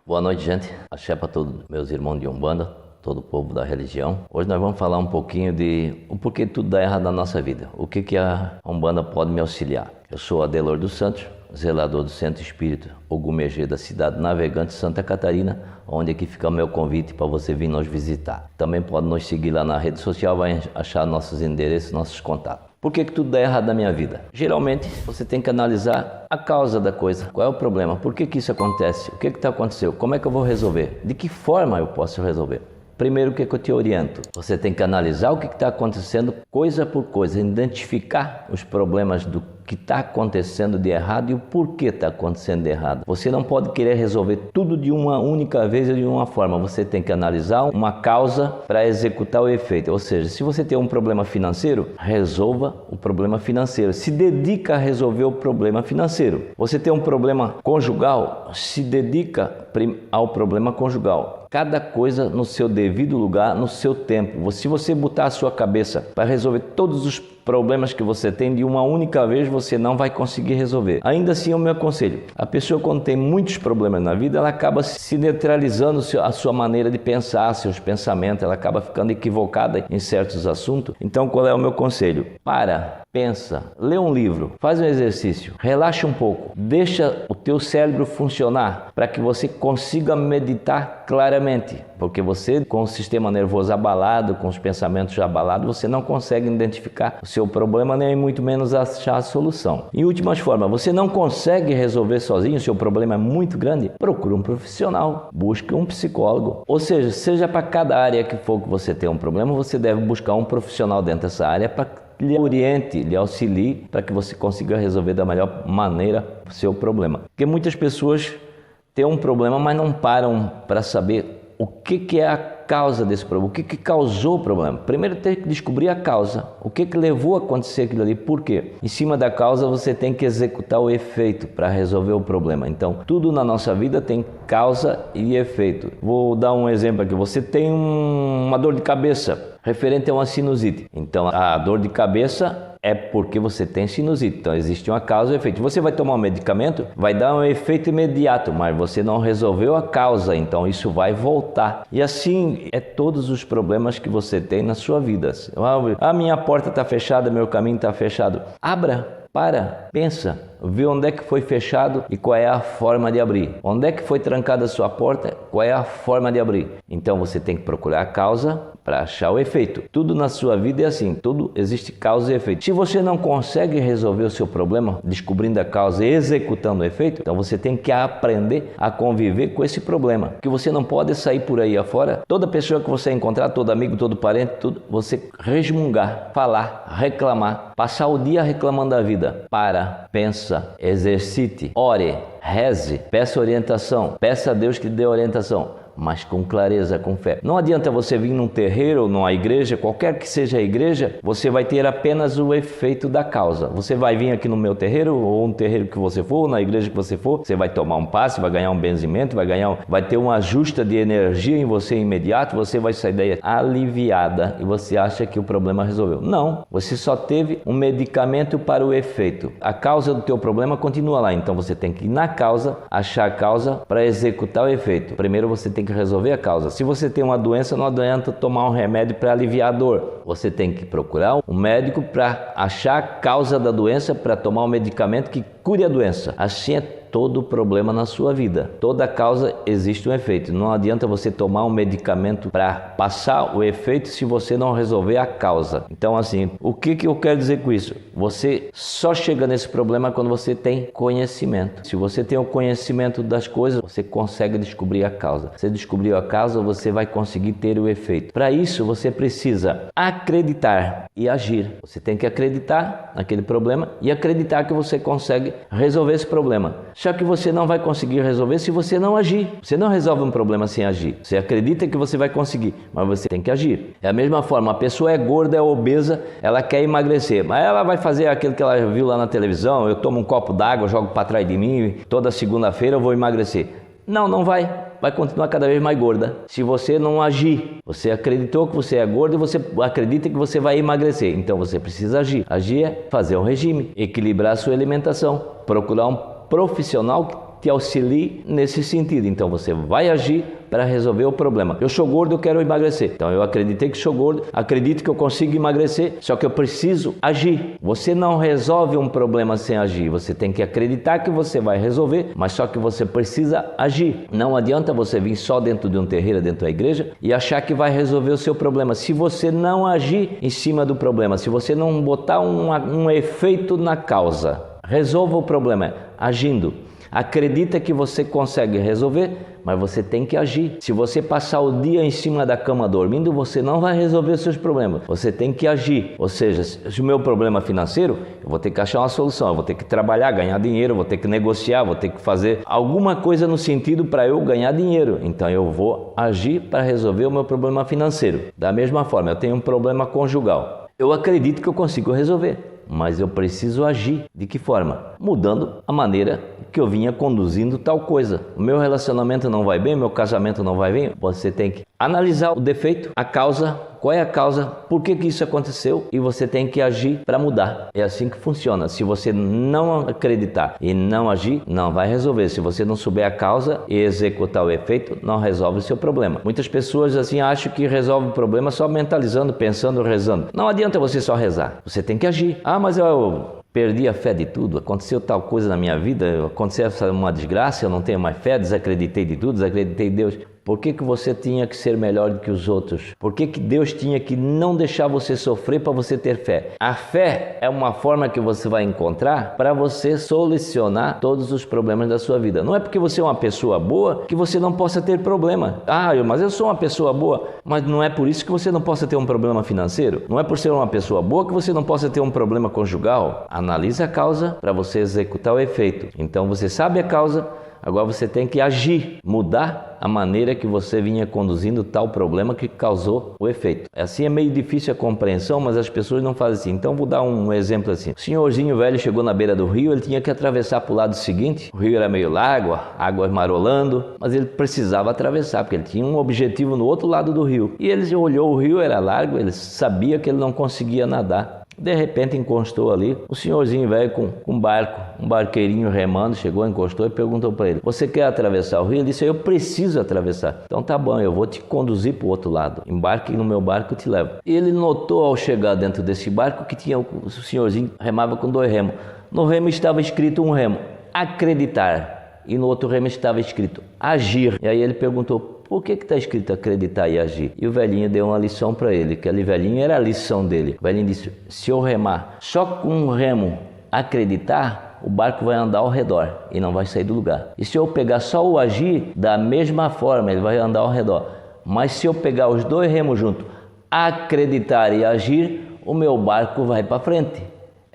Boa noite, gente. Axé para todos meus irmãos de Umbanda, todo o povo da religião. Hoje nós vamos falar um pouquinho de o porquê tudo dá errado na nossa vida. O que a Umbanda pode me auxiliar. Eu sou Adelor dos Santos, zelador do Centro Espírita Ogumegê da cidade Navegante, Santa Catarina, onde aqui fica o meu convite para você vir nos visitar. Também pode nos seguir lá na rede social, vai achar nossos endereços, nossos contatos. Por que tudo dá errado na minha vida? Geralmente, você tem que analisar a causa da coisa. Qual é o problema? Por que isso acontece? O que está acontecendo? Como é que eu vou resolver? De que forma eu posso resolver? Primeiro, o que eu te oriento? Você tem que analisar o que está acontecendo coisa por coisa, identificar os problemas do que está acontecendo de errado e o porquê está acontecendo de errado. Você não pode querer resolver tudo de uma única vez ou de uma forma. Você tem que analisar uma causa para executar o efeito. Ou seja, se você tem um problema financeiro, resolva o problema financeiro. Se dedica a resolver o problema financeiro. Você tem um problema conjugal, se dedica ao problema conjugal. Cada coisa no seu devido lugar, no seu tempo. Se você botar a sua cabeça para resolver todos os problemas que você tem de uma única vez, você não vai conseguir resolver. Ainda assim, é o meu conselho. A pessoa, quando tem muitos problemas na vida, ela acaba se neutralizando a sua maneira de pensar, seus pensamentos, ela acaba ficando equivocada em certos assuntos. Então, qual é o meu conselho? Pensa, lê um livro, faz um exercício, relaxa um pouco, deixa o teu cérebro funcionar para que você consiga meditar claramente, porque você, com o sistema nervoso abalado, com os pensamentos abalados, você não consegue identificar o seu problema, nem muito menos achar a solução. Em últimas formas, você não consegue resolver sozinho, o seu problema é muito grande, procure um profissional, busque um psicólogo, ou seja para cada área que for que você tem um problema, você deve buscar um profissional dentro dessa área para lhe oriente, lhe auxilie para que você consiga resolver da melhor maneira o seu problema. Porque muitas pessoas têm um problema, mas não param para saber o que é a causa desse problema, o que causou o problema. Primeiro tem que descobrir a causa, o que levou a acontecer aquilo ali, por quê? Em cima da causa você tem que executar o efeito para resolver o problema. Então, tudo na nossa vida tem causa e efeito. Vou dar um exemplo aqui. Você tem uma dor de cabeça referente a uma sinusite. Então, a dor de cabeça é porque você tem sinusite. Então, existe uma causa e efeito. Você vai tomar um medicamento, vai dar um efeito imediato, mas você não resolveu a causa, então isso vai voltar. E assim é todos os problemas que você tem na sua vida. A minha porta está fechada, meu caminho está fechado. Abra. Pensa, vê onde é que foi fechado e qual é a forma de abrir. Onde é que foi trancada a sua porta, qual é a forma de abrir. Então você tem que procurar a causa para achar o efeito. Tudo na sua vida é assim, tudo existe causa e efeito. Se você não consegue resolver o seu problema, descobrindo a causa e executando o efeito, então você tem que aprender a conviver com esse problema. Porque você não pode sair por aí afora, toda pessoa que você encontrar, todo amigo, todo parente, tudo, você resmungar, falar, reclamar, passar o dia reclamando da vida. Pensa, exercite, ore, reze, peça orientação, peça a Deus que lhe dê orientação, mas com clareza, com fé. Não adianta você vir num terreiro ou numa igreja, qualquer que seja a igreja, você vai ter apenas o efeito da causa. Você vai vir aqui no meu terreiro, ou no terreiro que você for, ou na igreja que você for, você vai tomar um passe, vai ganhar um benzimento, vai ter uma ajuste de energia em você imediato, você vai sair daí aliviada e você acha que o problema resolveu. Não, você só teve um medicamento para o efeito. A causa do teu problema continua lá, então você tem que ir na causa, achar a causa para executar o efeito. Primeiro você tem que resolver a causa. Se você tem uma doença, não adianta tomar um remédio para aliviar a dor. Você tem que procurar um médico para achar a causa da doença, para tomar um medicamento que cure a doença. Assim é todo problema na sua vida. Toda causa existe um efeito. Não adianta você tomar um medicamento para passar o efeito se você não resolver a causa. Então, assim, o que eu quero dizer com isso? Você só chega nesse problema quando você tem conhecimento. Se você tem o conhecimento das coisas, você consegue descobrir a causa. Se descobriu a causa, você vai conseguir ter o efeito. Para isso, você precisa acreditar e agir. Você tem que acreditar naquele problema e acreditar que você consegue resolver esse problema. Só que você não vai conseguir resolver se você não agir. Você não resolve um problema sem agir. Você acredita que você vai conseguir, mas você tem que agir. É a mesma forma, a pessoa é gorda, é obesa, ela quer emagrecer, mas ela vai fazer aquilo que ela viu lá na televisão, eu tomo um copo d'água, jogo para trás de mim, toda segunda-feira eu vou emagrecer. Não vai. Vai continuar cada vez mais gorda. Se você não agir, você acreditou que você é gordo e você acredita que você vai emagrecer. Então você precisa agir. Agir é fazer um regime, equilibrar a sua alimentação, procurar um profissional que te auxilie nesse sentido. Então você vai agir para resolver o problema. Eu sou gordo, eu quero emagrecer. Então eu acreditei que sou gordo, acredito que eu consigo emagrecer, só que eu preciso agir. Você não resolve um problema sem agir. Você tem que acreditar que você vai resolver, mas só que você precisa agir. Não adianta você vir só dentro de um terreiro, dentro da igreja, e achar que vai resolver o seu problema. Se você não agir em cima do problema, se você não botar um efeito na causa, resolva o problema agindo. Acredita que você consegue resolver, mas você tem que agir. Se você passar o dia em cima da cama dormindo, você não vai resolver os seus problemas. Você tem que agir. Ou seja, se o meu problema é financeiro, eu vou ter que achar uma solução. Eu vou ter que trabalhar, ganhar dinheiro, vou ter que negociar, vou ter que fazer alguma coisa no sentido para eu ganhar dinheiro. Então eu vou agir para resolver o meu problema financeiro. Da mesma forma, eu tenho um problema conjugal. Eu acredito que eu consigo resolver, mas eu preciso agir. De que forma? Mudando a maneira que eu vinha conduzindo tal coisa. O meu relacionamento não vai bem, meu casamento não vai bem. Você tem que analisar o defeito, a causa, qual é a causa, por que isso aconteceu, e você tem que agir para mudar. É assim que funciona. Se você não acreditar e não agir, não vai resolver. Se você não souber a causa e executar o efeito, não resolve o seu problema. Muitas pessoas assim acham que resolve o problema só mentalizando, pensando, rezando. Não adianta você só rezar. Você tem que agir. Ah, mas eu perdi a fé de tudo, aconteceu tal coisa na minha vida, aconteceu uma desgraça, eu não tenho mais fé, desacreditei de tudo, desacreditei de Deus. Por que você tinha que ser melhor do que os outros? Por que Deus tinha que não deixar você sofrer para você ter fé? A fé é uma forma que você vai encontrar para você solucionar todos os problemas da sua vida. Não é porque você é uma pessoa boa que você não possa ter problema. Mas eu sou uma pessoa boa, mas não é por isso que você não possa ter um problema financeiro. Não é por ser uma pessoa boa que você não possa ter um problema conjugal. Analise a causa para você executar o efeito. Então você sabe a causa, agora você tem que agir, mudar a maneira que você vinha conduzindo tal problema que causou o efeito. Assim é meio difícil a compreensão, mas as pessoas não fazem assim. Então vou dar um exemplo assim. O senhorzinho velho chegou na beira do rio, ele tinha que atravessar para o lado seguinte. O rio era meio largo, água marolando, mas ele precisava atravessar, porque ele tinha um objetivo no outro lado do rio. E ele olhou o rio, era largo, ele sabia que ele não conseguia nadar. De repente encostou ali o senhorzinho velho com um barco, um barqueirinho remando, chegou, encostou e perguntou para ele: você quer atravessar o rio? Ele disse: eu preciso atravessar. Então tá bom, eu vou te conduzir para o outro lado. Embarque no meu barco, eu te levo. E ele notou ao chegar dentro desse barco que tinha o senhorzinho remava com 2 remos. No remo estava escrito um remo: acreditar. E no outro remo estava escrito agir. E aí ele perguntou: por que está escrito acreditar e agir? E o velhinho deu uma lição para ele, que aquele velhinho era a lição dele. O velhinho disse: se eu remar só com um remo acreditar, o barco vai andar ao redor e não vai sair do lugar. E se eu pegar só o agir, da mesma forma ele vai andar ao redor. Mas se eu pegar os 2 remos juntos, acreditar e agir, o meu barco vai para frente.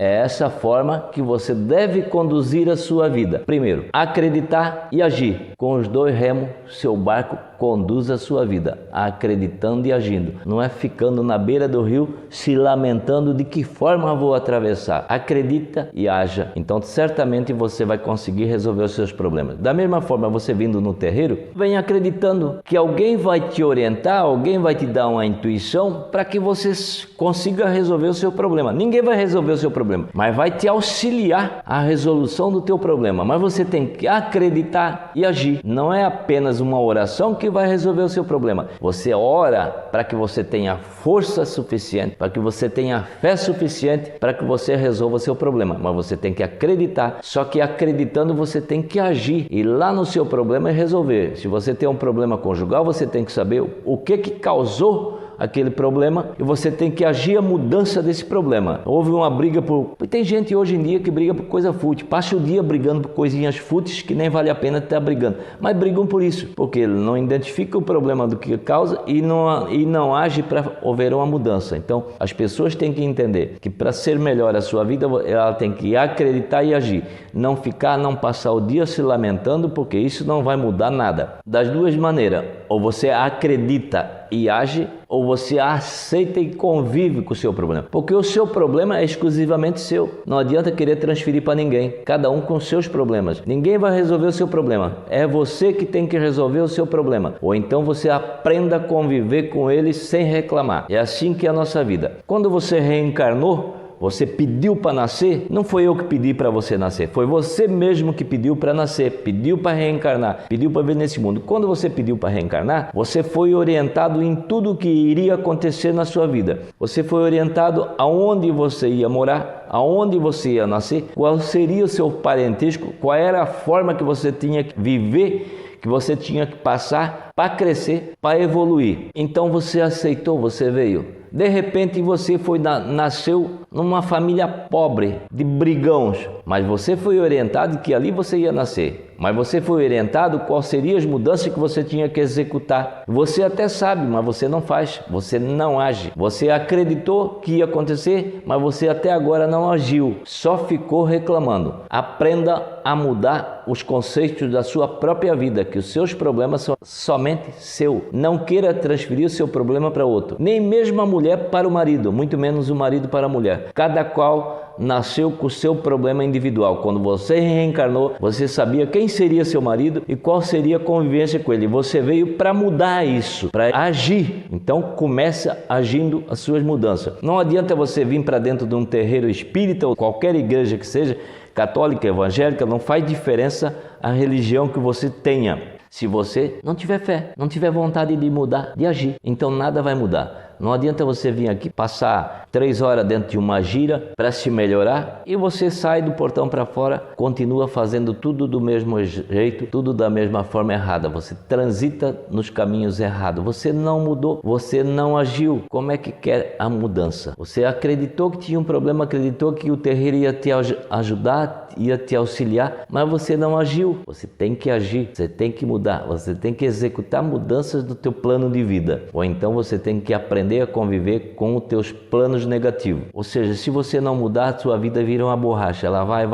É essa forma que você deve conduzir a sua vida. Primeiro, acreditar e agir. Com os 2 remos, seu barco conduz a sua vida, acreditando e agindo. Não é ficando na beira do rio se lamentando de que forma vou atravessar. Acredita e haja. Então, certamente você vai conseguir resolver os seus problemas. Da mesma forma, você vindo no terreiro, vem acreditando que alguém vai te orientar, alguém vai te dar uma intuição para que você consiga resolver o seu problema. Ninguém vai resolver o seu problema, mas vai te auxiliar a resolução do teu problema. Mas você tem que acreditar e agir. Não é apenas uma oração que vai resolver o seu problema. Você ora para que você tenha força suficiente, para que você tenha fé suficiente para que você resolva o seu problema. Mas você tem que acreditar. Só que acreditando você tem que agir e lá no seu problema resolver. Se você tem um problema conjugal, você tem que saber o que causou aquele problema e você tem que agir a mudança desse problema. Houve uma briga tem gente hoje em dia que briga por coisa fútil, passa o dia brigando por coisinhas fúteis que nem vale a pena estar brigando, mas brigam por isso, porque ele não identifica o problema do que causa e não age para haver uma mudança. Então as pessoas têm que entender que para ser melhor a sua vida, ela tem que acreditar e agir, não passar o dia se lamentando, porque isso não vai mudar nada. Das duas maneiras, ou você acredita e age, ou você aceita e convive com o seu problema, porque o seu problema é exclusivamente seu. Não adianta querer transferir para ninguém, cada um com seus problemas. Ninguém vai resolver o seu problema, é você que tem que resolver o seu problema, ou então você aprenda a conviver com ele sem reclamar. É assim que é a nossa vida. Quando você reencarnou, Você pediu para nascer? Não foi eu que pedi para você nascer, foi você mesmo que pediu para nascer, pediu para reencarnar, pediu para vir nesse mundo. Quando você pediu para reencarnar, você foi orientado em tudo o que iria acontecer na sua vida. Você foi orientado aonde você ia morar, aonde você ia nascer, qual seria o seu parentesco, qual era a forma que você tinha que viver, que você tinha que passar para crescer, para evoluir. Então você aceitou, você veio. De repente você nasceu numa família pobre, de brigãos, mas você foi orientado que ali você ia nascer. Mas você foi orientado quais seriam as mudanças que você tinha que executar. Você até sabe, mas você não faz, você não age. Você acreditou que ia acontecer, mas você até agora não agiu, só ficou reclamando. Aprenda a mudar os conceitos da sua própria vida, que os seus problemas são somente seu. Não queira transferir o seu problema para outro, nem mesmo a mulher para o marido, muito menos o marido para a mulher. Cada qual nasceu com o seu problema individual. Quando você reencarnou, você sabia quem seria seu marido e qual seria a convivência com ele. Você veio para mudar isso, para agir. Então começa agindo as suas mudanças. Não adianta você vir para dentro de um terreiro espírita ou qualquer igreja que seja, católica, evangélica, não faz diferença a religião que você tenha. Se você não tiver fé, não tiver vontade de mudar, de agir, então nada vai mudar. Não adianta você vir aqui passar 3 horas dentro de uma gira para se melhorar e você sai do portão para fora, continua fazendo tudo do mesmo jeito, tudo da mesma forma errada. Você transita nos caminhos errados. Você não mudou, você não agiu. Como é que quer a mudança? Você acreditou que tinha um problema, acreditou que o terreiro ia te ajudar, ia te auxiliar, mas você não agiu. Você tem que agir, você tem que mudar, você tem que executar mudanças do teu plano de vida. Ou então você tem que aprender a conviver com os teus planos negativos. Ou seja, se você não mudar, a sua vida vira uma borracha. Ela vai,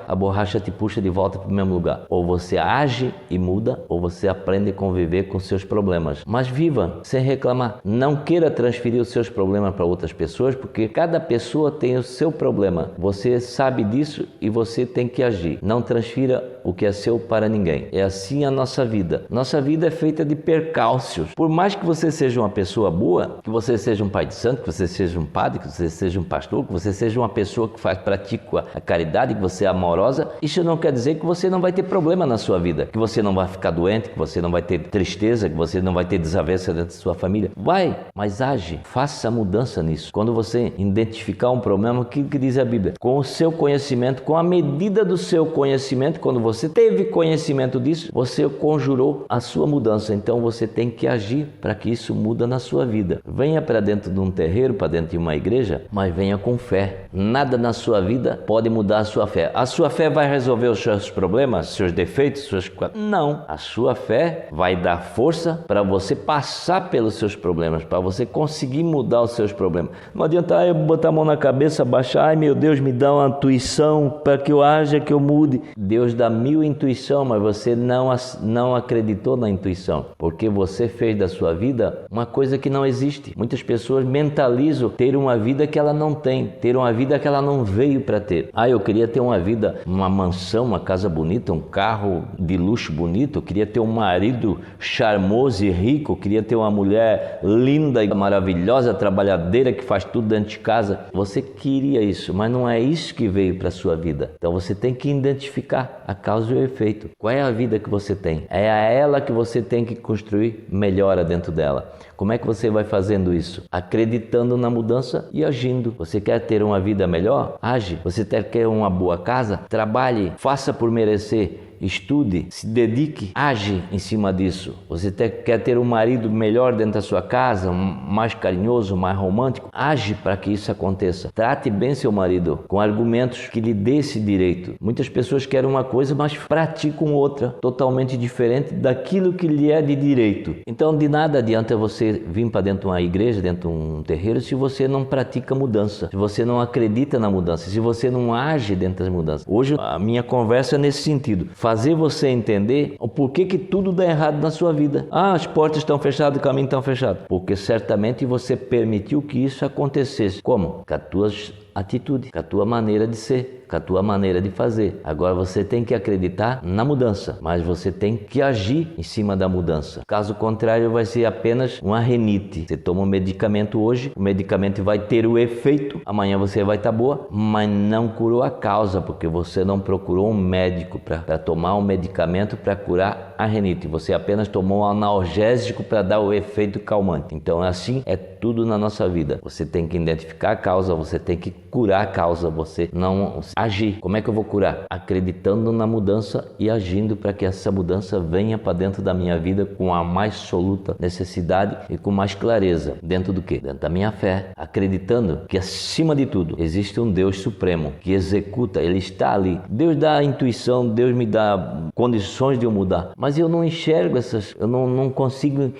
a borracha te puxa de volta para o mesmo lugar. Ou você age e muda, ou você aprende a conviver com seus problemas. Mas viva sem reclamar. Não queira transferir os seus problemas para outras pessoas, porque cada pessoa tem o seu problema. Você sabe disso e você tem que agir. Não transfira o que é seu para ninguém. É assim a nossa vida. Nossa vida é feita de percalços. Por mais que você seja uma pessoa boa, que você seja um pai de santo, que você seja um padre, que você seja um pastor, que você seja uma pessoa que pratica a caridade, que você é amorosa, isso não quer dizer que você não vai ter problema na sua vida, que você não vai ficar doente, que você não vai ter tristeza, que você não vai ter desavença dentro da sua família. Vai, mas age, faça mudança nisso. Quando você identificar um problema, o que diz a Bíblia? Com o seu conhecimento, com a medida do seu conhecimento, quando você teve conhecimento disso, você conjurou a sua mudança. Então você tem que agir para que isso muda na sua vida. Venha para dentro de um terreiro, para dentro de uma igreja, mas venha com fé. Nada na sua vida pode mudar a sua fé. A sua fé vai resolver os seus problemas, seus defeitos, Não. A sua fé vai dar força para você passar pelos seus problemas, para você conseguir mudar os seus problemas. Não adianta eu botar a mão na cabeça, baixar, ai meu Deus, me dá uma intuição para que eu haja, que eu mude. Deus dá 1000 intuição, mas você não acreditou na intuição, porque você fez da sua vida uma coisa que não existe. Muitas pessoas mentalizam ter uma vida que ela não tem, ter uma vida que ela não veio para ter. Eu queria ter uma vida, uma mansão, uma casa bonita, um carro de luxo bonito, eu queria ter um marido charmoso e rico, eu queria ter uma mulher linda e maravilhosa, trabalhadeira, que faz tudo dentro de casa. Você queria isso, mas não é isso que veio para a sua vida. Então você tem que identificar a causa e o efeito. Qual é a vida que você tem? É a ela que você tem que construir melhora dentro dela. Como é que você vai fazendo isso? Acreditando na mudança e agindo. Você quer ter uma vida melhor? Age. Você quer uma boa casa? Trabalhe, faça por merecer. Estude, se dedique, age em cima disso. Você quer ter um marido melhor dentro da sua casa, mais carinhoso, mais romântico? Age para que isso aconteça. Trate bem seu marido com argumentos que lhe dê esse direito. Muitas pessoas querem uma coisa, mas praticam outra, totalmente diferente daquilo que lhe é de direito. Então, de nada adianta você vir para dentro de uma igreja, dentro de um terreiro, se você não pratica mudança, se você não acredita na mudança, se você não age dentro das mudanças. Hoje, a minha conversa é nesse sentido. Fazer você entender o porquê que tudo dá errado na sua vida. As portas estão fechadas, o caminho está fechado. Porque certamente você permitiu que isso acontecesse. Como? Com as tuas atitude, com a tua maneira de ser, com a tua maneira de fazer. Agora você tem que acreditar na mudança, mas você tem que agir em cima da mudança. Caso contrário, vai ser apenas uma rinite. Você toma um medicamento hoje, o medicamento vai ter o efeito, amanhã você vai estar boa, mas não curou a causa, porque você não procurou um médico para tomar um medicamento para curar a rinite. Você apenas tomou um analgésico para dar o efeito calmante. Então assim é tudo na nossa vida. Você tem que identificar a causa, você tem que curar a causa, você não agir. Como é que eu vou curar? Acreditando na mudança e agindo para que essa mudança venha para dentro da minha vida com a mais absoluta necessidade e com mais clareza. Dentro do quê? Dentro da minha fé. Acreditando que acima de tudo existe um Deus supremo que executa, Ele está ali. Deus dá a intuição, Deus me dá condições de eu mudar, mas eu não enxergo eu não consigo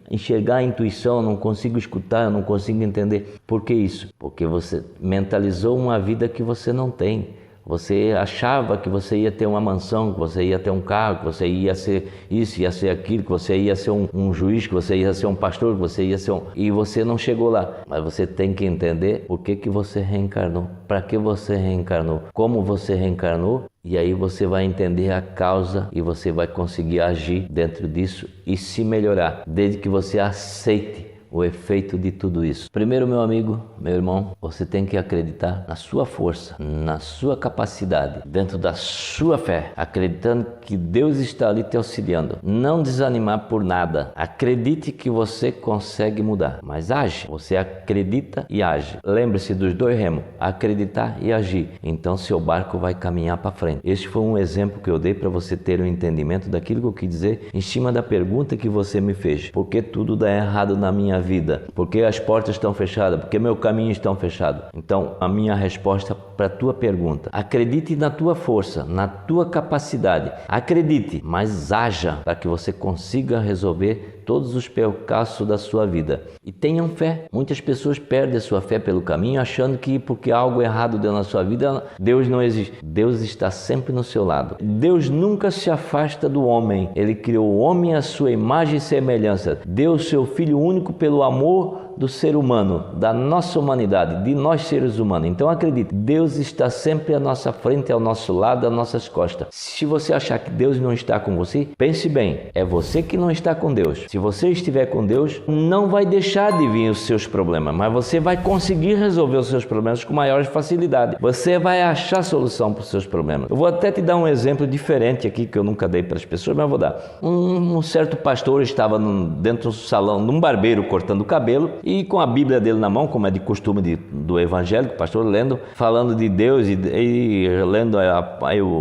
enxergar a intuição, eu não consigo escutar, eu não consigo entender. Por que isso? Porque você mentalizou uma vida que você não tem. Você achava que você ia ter uma mansão, que você ia ter um carro, que você ia ser isso, ia ser aquilo, que você ia ser um juiz, que você ia ser um pastor, que você ia ser E você não chegou lá. Mas você tem que entender por que você reencarnou, para que você reencarnou, como você reencarnou, e aí você vai entender a causa e você vai conseguir agir dentro disso e se melhorar, desde que você aceite o efeito de tudo isso. Primeiro, meu amigo, meu irmão, você tem que acreditar na sua força, na sua capacidade, dentro da sua fé, acreditando que Deus está ali te auxiliando. Não desanimar por nada. Acredite que você consegue mudar, mas age. Você acredita e age. Lembre-se dos dois remos, acreditar e agir. Então seu barco vai caminhar para frente. Este foi um exemplo que eu dei para você ter um entendimento daquilo que eu quis dizer em cima da pergunta que você me fez. Por que tudo dá errado na minha vida? Porque as portas estão fechadas? Porque meu caminho está fechado? Então, a minha resposta para a tua pergunta: acredite na tua força, na tua capacidade. Acredite, mas haja para que você consiga resolver todos os percalços da sua vida. E tenham fé. Muitas pessoas perdem a sua fé pelo caminho, achando que porque algo errado deu na sua vida, Deus não existe. Deus está sempre no seu lado. Deus nunca se afasta do homem. Ele criou o homem à sua imagem e semelhança. Deu seu Filho único pelo amor do ser humano, da nossa humanidade, de nós seres humanos. Então acredite, Deus está sempre à nossa frente, ao nosso lado, às nossas costas. Se você achar que Deus não está com você, pense bem, é você que não está com Deus. Se você estiver com Deus, não vai deixar de vir os seus problemas, mas você vai conseguir resolver os seus problemas com maior facilidade. Você vai achar solução para os seus problemas. Eu vou até te dar um exemplo diferente aqui, que eu nunca dei para as pessoas, mas vou dar. Um certo pastor estava dentro do salão de um barbeiro cortando o cabelo, e com a Bíblia dele na mão, como é de costume do evangélico, o pastor lendo, falando de Deus e lendo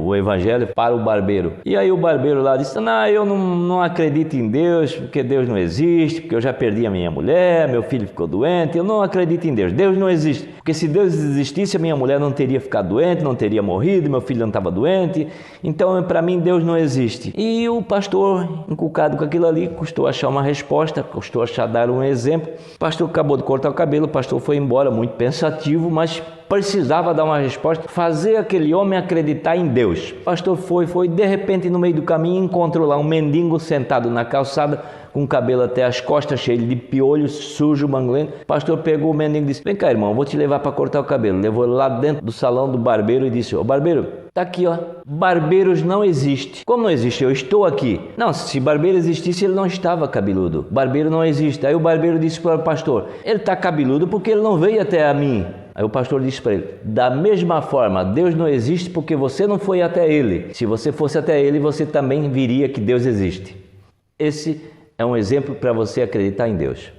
o evangelho para o barbeiro. E aí o barbeiro lá disse: não, eu não acredito em Deus, porque Deus não existe, porque eu já perdi a minha mulher, meu filho ficou doente, eu não acredito em Deus, Deus não existe, porque se Deus existisse, a minha mulher não teria ficado doente, não teria morrido, meu filho não estava doente, então para mim Deus não existe. E o pastor, inculcado com aquilo ali, custou achar uma resposta, custou achar dar um exemplo. O pastor acabou de cortar o cabelo, o pastor foi embora muito pensativo, mas precisava dar uma resposta, fazer aquele homem acreditar em Deus. O pastor foi, de repente no meio do caminho encontrou lá um mendigo sentado na calçada, com o cabelo até as costas, cheio de piolhos, sujo, manglento. O pastor pegou o mendigo e disse: vem cá, irmão, vou te levar para cortar o cabelo. Levou ele lá dentro do salão do barbeiro e disse: ô barbeiro, tá aqui, ó, barbeiros não existe. Como não existe? Eu estou aqui. Não, se barbeiro existisse, ele não estava cabeludo. Barbeiro não existe. Aí o barbeiro disse para o pastor: ele está cabeludo porque ele não veio até a mim. Aí o pastor disse para ele: da mesma forma, Deus não existe porque você não foi até ele. Se você fosse até ele, você também viria que Deus existe. Esse é um exemplo para você acreditar em Deus.